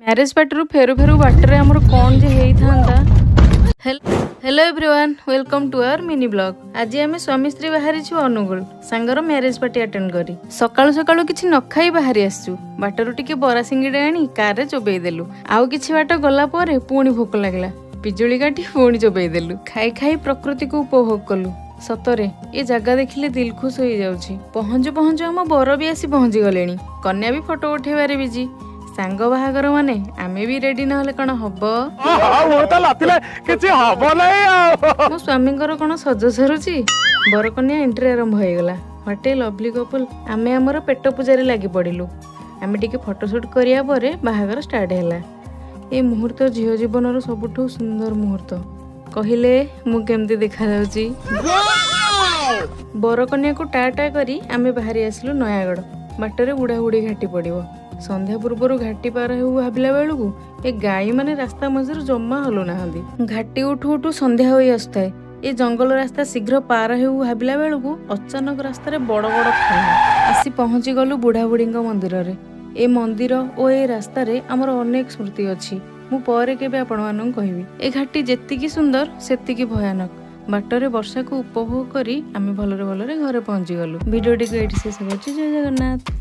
Marriage ପାର୍ଟିରୁ ଫେରୁ ଫେରୁ ବାଟରେ ଆମର କ'ଣ ଯେ ହେଇଥାନ୍ତା। Hello everyone, welcome to our mini blog. आज आम स्वामी स्त्री बाहरी अनुगुल सांगर मैरेज पार्टी अटेंड करी सकाळु सकाळु किछि न खाई बाहरी आसु। बाटरू टिके बरा सिंगिडा आनी कार रे चोबेई देलु। आउ किछि बाट गला परे पुणी भोक लागला, पिजुली काटी पुणी चोबेई देलु। खाई खाई प्रकृति को उपभोग कलु। सतरे ये जगह देखिले दिल खुश हो जाउछि। पहुंचु पहुंचु हम बर भी आसी पहुंची गलेनी। कन्या भी फोटो उठेबारे बिजी। सांग बाहागर माने आमे भी रेडी नहले कण हबो। मो स्वामींकर कण सज सरुची। बर कन्या एंट्री आरंभ हो गला। What A lovely couple. आमे हमर पेट पूजारे लागि पड़िलु। आमे टिके फोटोशूट करिया परे बाहागर स्टार्ट हैला। ए मुहूर्त झियो जीवनर सबुठु सुंदर मुहूर्त। कहिले मु केमती देखा जाउची। बर कन्या को टाटा करी आमे बाहरी आसलु नयागढ़। बाटरे बुढ़ा बुढ़ी घाटी पड़िबो। संध्या पूर्वर घाटी पार हो भाविला बेलू ए गाई माने रास्ता मझर जमा हलु ना। घाटी उठू उठू संध्या हो आसुए। ए जंगल रास्ता शीघ्र पार हो भाविला बेलू अचानक रास्तार बड़ बड़ खाई आसी पहुंची गलु बुढ़ा बुढ़ी मंदिर रे। ए मंदिर और ए रास्तार आमर अनेक स्मृति अच्छी। मु परे केबे आपण मानन कहबी। ए घाटी जेतिकी सुंदर सेतिकी भयानक। बाटरे वर्षा को उपभोग करी आमे भलरे भलरे घरे पहुंची गलु। वीडियो टी को एठी शेष करछि। जय जगन्नाथ।